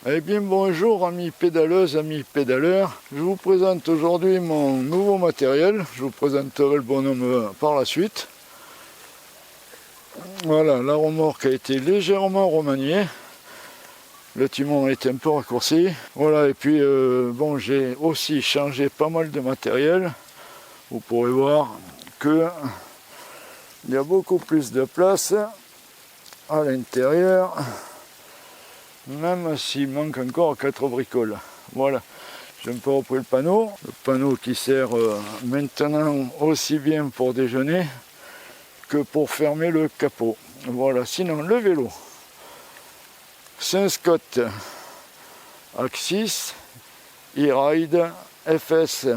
Eh bien bonjour amis pédaleuses, amis pédaleurs. Je vous présente aujourd'hui mon nouveau matériel. Je vous présenterai le bonhomme par la suite. Voilà, la remorque a été légèrement remaniée. Le timon a été un peu raccourci. Voilà, et puis bon, j'ai aussi changé pas mal de matériel. Vous pourrez voir que il y a beaucoup plus de place à l'intérieur. Même s'il manque encore 4 bricoles. Voilà, j'ai un peu repris le panneau qui sert maintenant aussi bien pour déjeuner que pour fermer le capot. Voilà, sinon le vélo, c'est un Scott Axis E-Ride FS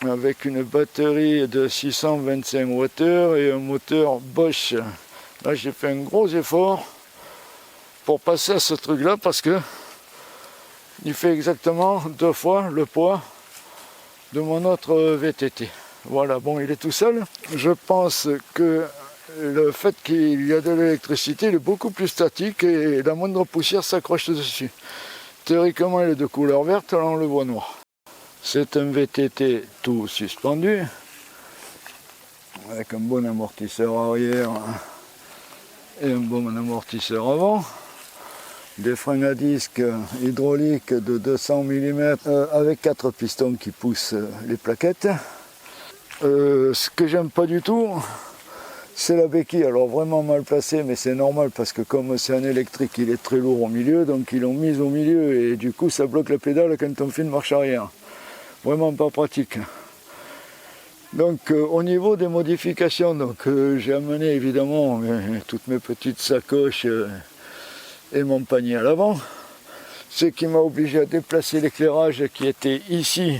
avec une batterie de 625 Wh et un moteur Bosch. Là j'ai fait un gros effort pour passer à ce truc là parce que il fait exactement 2 fois le poids de mon autre VTT. Voilà, bon, il est tout seul. Je pense que le fait qu'il y a de l'électricité, il est beaucoup plus statique et la moindre poussière s'accroche dessus. Théoriquement, il est de couleur verte, là on le voit noir. C'est un VTT tout suspendu avec un bon amortisseur arrière et un bon amortisseur avant. Des freins à disque hydrauliques de 200 mm avec 4 pistons qui poussent les plaquettes. Ce que j'aime pas du tout, c'est la béquille. Alors vraiment mal placée, mais c'est normal parce que comme c'est un électrique, il est très lourd au milieu, donc ils l'ont mise au milieu et du coup ça bloque la pédale quand on fait une marche arrière. Vraiment pas pratique. Donc au niveau des modifications, j'ai amené évidemment toutes mes petites sacoches et mon panier à l'avant, ce qui m'a obligé à déplacer l'éclairage qui était ici,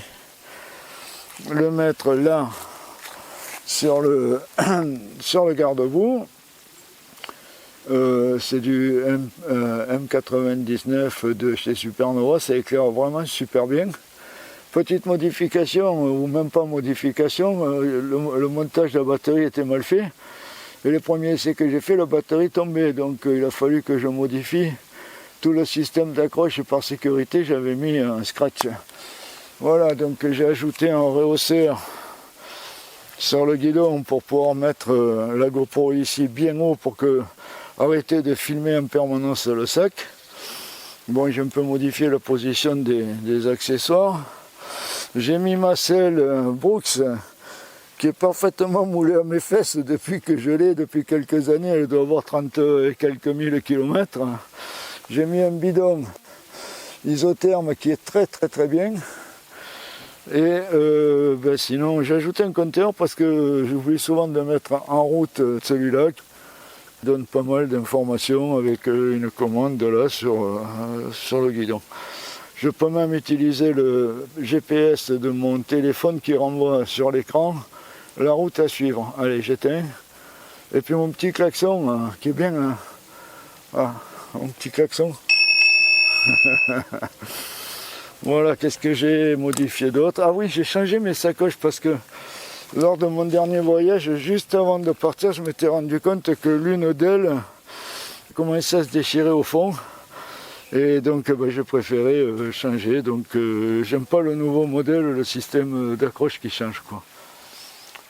le mettre là sur le, sur le garde-boue. C'est du M99 de chez Supernova, ça éclaire vraiment super bien. Petite modification, ou même pas modification, le montage de la batterie était mal fait. Et les premiers essais que j'ai fait, la batterie tombait, donc il a fallu que je modifie tout le système d'accroche par sécurité, j'avais mis un scratch. Voilà, donc j'ai ajouté un rehausseur sur le guidon pour pouvoir mettre la GoPro ici bien haut pour arrêter de filmer en permanence le sac. Bon, j'ai un peu modifié la position des accessoires. J'ai mis ma selle Brooks qui est parfaitement moulée à mes fesses depuis que je l'ai, depuis quelques années, elle doit avoir 30 et quelques mille kilomètres. J'ai mis un bidon isotherme qui est très bien. Et sinon j'ai ajouté un compteur parce que j'oublie souvent de mettre en route celui-là. Il donne pas mal d'informations avec une commande là sur le guidon. Je peux même utiliser le GPS de mon téléphone qui renvoie sur l'écran la route à suivre. Allez, j'éteins. Et puis mon petit klaxon qui est bien. Mon petit klaxon. Voilà, qu'est-ce que j'ai modifié d'autre? Ah oui, j'ai changé mes sacoches parce que lors de mon dernier voyage, juste avant de partir, je m'étais rendu compte que l'une d'elles commençait à se déchirer au fond. Et donc j'ai préféré changer. Donc j'aime pas le nouveau modèle, le système d'accroche qui change quoi.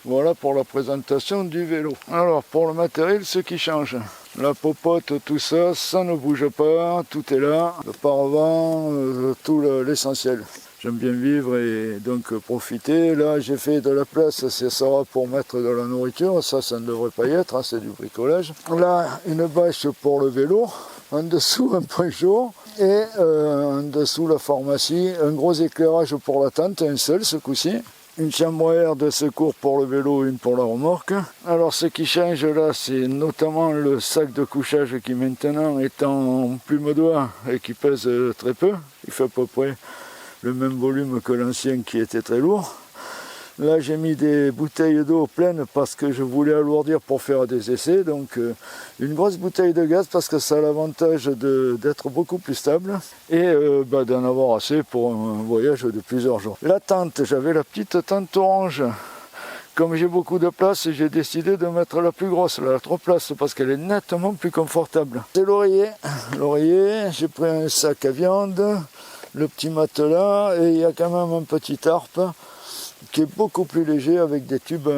Voilà pour la présentation du vélo. Alors pour le matériel, ce qui change. La popote, tout ça, ça ne bouge pas, tout est là. Le paravent, tout l'essentiel. J'aime bien vivre et donc profiter. Là j'ai fait de la place, ça sera pour mettre de la nourriture, ça ne devrait pas y être, c'est du bricolage. Là une bâche pour le vélo, en dessous un point chaud et en dessous la pharmacie, un gros éclairage pour la tente, un seul ce coup-ci. Une chambre à air de secours pour le vélo, une pour la remorque. Alors ce qui change là, c'est notamment le sac de couchage qui maintenant est en plume d'oie et qui pèse très peu. Il fait à peu près le même volume que l'ancien qui était très lourd. Là j'ai mis des bouteilles d'eau pleines parce que je voulais alourdir pour faire des essais. Donc une grosse bouteille de gaz parce que ça a l'avantage d'être beaucoup plus stable et d'en avoir assez pour un voyage de plusieurs jours. La tente, j'avais la petite tente orange comme j'ai beaucoup de place, j'ai décidé de mettre la plus grosse, la 3 places, parce qu'elle est nettement plus confortable. C'est l'oreiller. L'oreiller, j'ai pris un sac à viande, le petit matelas, et il y a quand même un petit tarp qui est beaucoup plus léger avec des tubes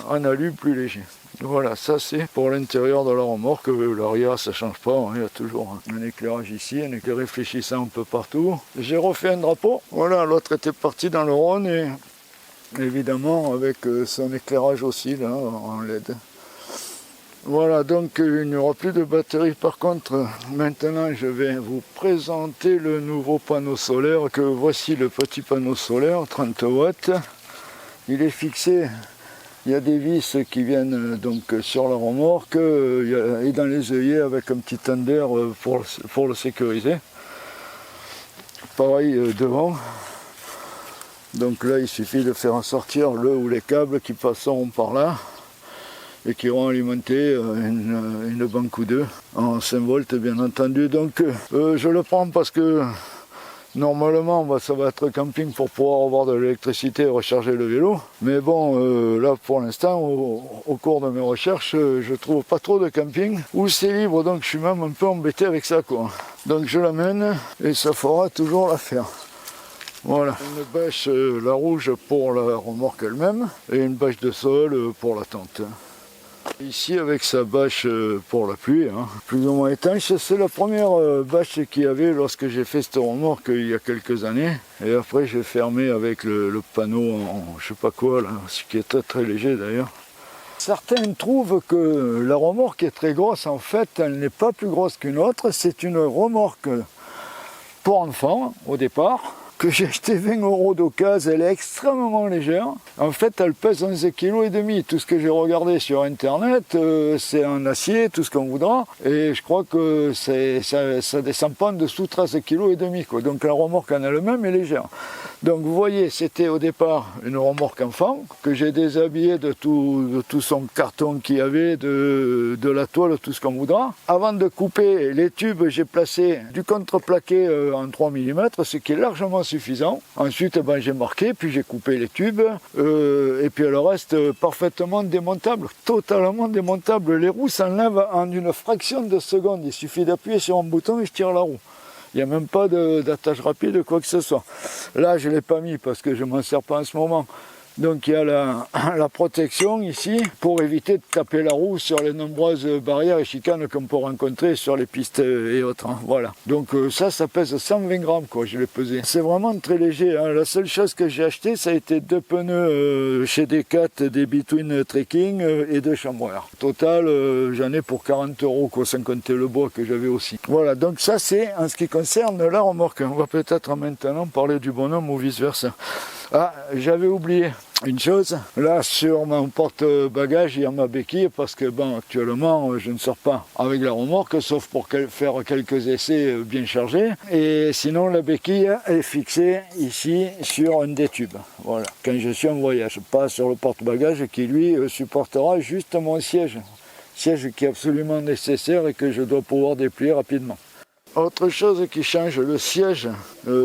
en alu plus légers. Voilà, ça c'est pour l'intérieur de la remorque. L'arrière ça change pas, hein. Il y a toujours un éclairage ici, un éclairage réfléchissant un peu partout. J'ai refait un drapeau, voilà, l'autre était parti dans le Rhône et évidemment avec son éclairage aussi là en LED. Voilà, donc il n'y aura plus de batterie. Par contre, maintenant je vais vous présenter le nouveau panneau solaire. Que voici le petit panneau solaire, 30 watts. Il est fixé. Il y a des vis qui viennent donc sur la remorque et dans les œillets avec un petit tender pour le sécuriser. Pareil devant. Donc là il suffit de faire sortir le ou les câbles qui passeront par là et qui auront alimenté une banque ou deux en 5 volts bien entendu. Donc je le prends parce que normalement, ça va être camping pour pouvoir avoir de l'électricité et recharger le vélo. Mais bon, là pour l'instant, au cours de mes recherches, je trouve pas trop de camping où c'est libre, donc je suis même un peu embêté avec ça, quoi. Donc je l'amène et ça fera toujours l'affaire. Voilà, une bâche, la rouge pour la remorque elle-même et une bâche de sol pour la tente. Ici avec sa bâche pour la pluie, hein, plus ou moins étanche, c'est la première bâche qu'il y avait lorsque j'ai fait cette remorque il y a quelques années. Et après j'ai fermé avec le panneau en je sais pas quoi, là, ce qui est très très léger d'ailleurs. Certains trouvent que la remorque est très grosse, en fait elle n'est pas plus grosse qu'une autre, c'est une remorque pour enfants au départ. Que j'ai acheté 20 € d'occasion, elle est extrêmement légère. En fait, elle pèse 11,5 kg. Tout ce que j'ai regardé sur internet, c'est en acier, tout ce qu'on voudra. Et je crois que ça descend pas en dessous de 13,5 kg. Donc la remorque en elle-même est légère. Donc vous voyez, c'était au départ une remorque enfant, que j'ai déshabillé de tout son carton qu'il y avait, de la toile, tout ce qu'on voudra. Avant de couper les tubes, j'ai placé du contreplaqué en 3 mm, ce qui est largement suffisant. Ensuite, j'ai marqué, puis j'ai coupé les tubes, et puis le reste parfaitement démontable, totalement démontable. Les roues s'enlèvent en une fraction de seconde. Il suffit d'appuyer sur un bouton et je tire la roue. Il n'y a même pas d'attache rapide, quoi que ce soit. Là, je ne l'ai pas mis parce que je ne m'en sers pas en ce moment. Donc il y a la protection ici pour éviter de taper la roue sur les nombreuses barrières et chicanes qu'on peut rencontrer sur les pistes et autres. Hein. Voilà. Donc ça pèse 120 grammes, quoi, je l'ai pesé. C'est vraiment très léger. Hein. La seule chose que j'ai acheté, ça a été 2 pneus chez Decat, des Between Trekking et 2 chambreurs. Total, j'en ai pour 40 €, quoi, sans compter le bois que j'avais aussi. Voilà, donc ça c'est en ce qui concerne la remorque. On va peut-être maintenant parler du bonhomme ou vice-versa. Ah, j'avais oublié une chose, là sur mon porte-bagages il y a ma béquille parce que actuellement je ne sors pas avec la remorque sauf pour faire quelques essais bien chargés et sinon la béquille est fixée ici sur un des tubes, voilà, quand je suis en voyage, pas sur le porte-bagages qui lui supportera juste mon siège qui est absolument nécessaire et que je dois pouvoir déplier rapidement. Autre chose qui change, le siège,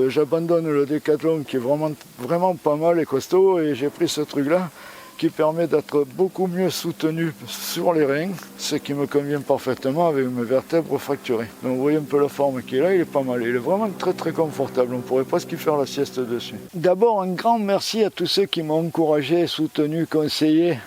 j'abandonne le Decathlon qui est vraiment pas mal et costaud et j'ai pris ce truc là qui permet d'être beaucoup mieux soutenu sur les reins, ce qui me convient parfaitement avec mes vertèbres fracturées. Donc vous voyez un peu la forme qu'il a, il est pas mal, il est vraiment très très confortable, on pourrait presque y faire la sieste dessus. D'abord un grand merci à tous ceux qui m'ont encouragé, soutenu, conseillé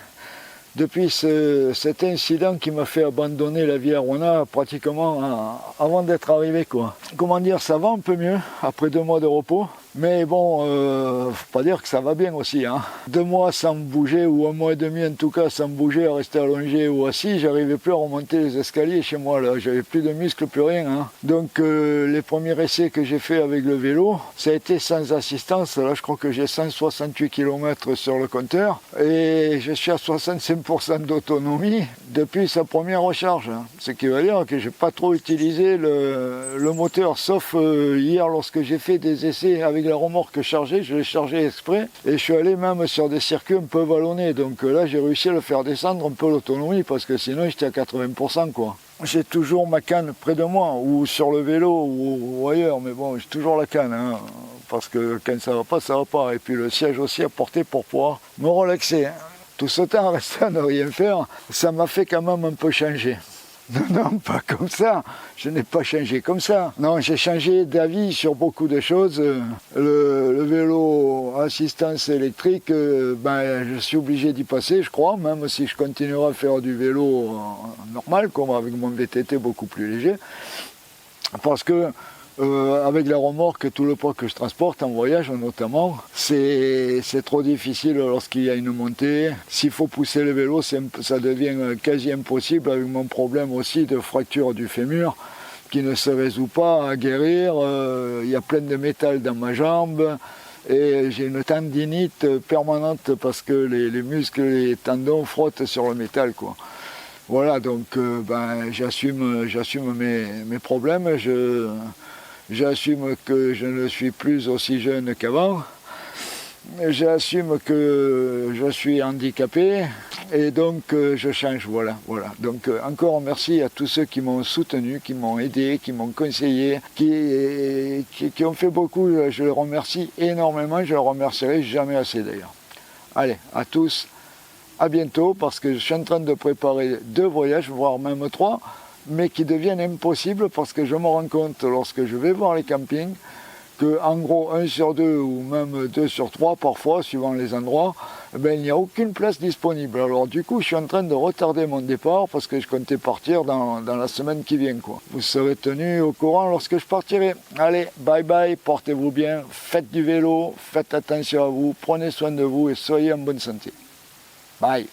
depuis cet incident qui m'a fait abandonner la Via Arona pratiquement avant d'être arrivé, quoi. Comment dire, ça va un peu mieux après 2 mois de repos. Mais bon, faut pas dire que ça va bien aussi. Hein. 2 mois sans bouger, ou 1 mois et demi en tout cas sans bouger, à rester allongé ou assis, j'arrivais plus à remonter les escaliers chez moi. Là, j'avais plus de muscles, plus rien. Hein. Donc les premiers essais que j'ai fait avec le vélo, ça a été sans assistance. Là, je crois que j'ai 168 km sur le compteur et je suis à 65% d'autonomie depuis sa première recharge. Hein. Ce qui veut dire que j'ai pas trop utilisé le moteur, sauf hier lorsque j'ai fait des essais avec la remorque chargée, je l'ai chargé exprès et je suis allé même sur des circuits un peu vallonnés. Donc là, j'ai réussi à le faire descendre un peu l'autonomie parce que sinon, j'étais à 80%, quoi. J'ai toujours ma canne près de moi, ou sur le vélo, ou ailleurs, mais bon, j'ai toujours la canne, hein, parce que quand ça va pas, ça va pas. Et puis le siège aussi à porter pour pouvoir me relaxer. tout ce temps resté à ne rien faire, ça m'a fait quand même un peu changer. Non, pas comme ça. Je n'ai pas changé comme ça. Non, j'ai changé d'avis sur beaucoup de choses. Le vélo assistance électrique, je suis obligé d'y passer, je crois, même si je continuerai à faire du vélo normal, comme avec mon VTT beaucoup plus léger. Parce que avec la remorque et tout le poids que je transporte en voyage notamment, c'est trop difficile lorsqu'il y a une montée. S'il faut pousser le vélo, ça devient quasi impossible avec mon problème aussi de fracture du fémur qui ne se résout pas à guérir. Il y a plein de métal dans ma jambe et j'ai une tendinite permanente parce que les muscles et les tendons frottent sur le métal, quoi. Voilà, donc j'assume mes problèmes. J'assume que je ne suis plus aussi jeune qu'avant. J'assume que je suis handicapé et donc je change, voilà. Donc encore merci à tous ceux qui m'ont soutenu, qui m'ont aidé, qui m'ont conseillé, qui ont fait beaucoup. Je les remercie énormément, je les remercierai jamais assez d'ailleurs. Allez, à tous, à bientôt parce que je suis en train de préparer 2 voyages, voire même 3. Mais qui deviennent impossibles parce que je me rends compte lorsque je vais voir les campings qu'en gros 1 sur 2 ou même 2 sur 3 parfois, suivant les endroits, il n'y a aucune place disponible. Alors du coup je suis en train de retarder mon départ parce que je comptais partir dans la semaine qui vient, quoi. Vous serez tenus au courant lorsque je partirai. Allez, bye bye, portez-vous bien, faites du vélo, faites attention à vous, prenez soin de vous et soyez en bonne santé. Bye.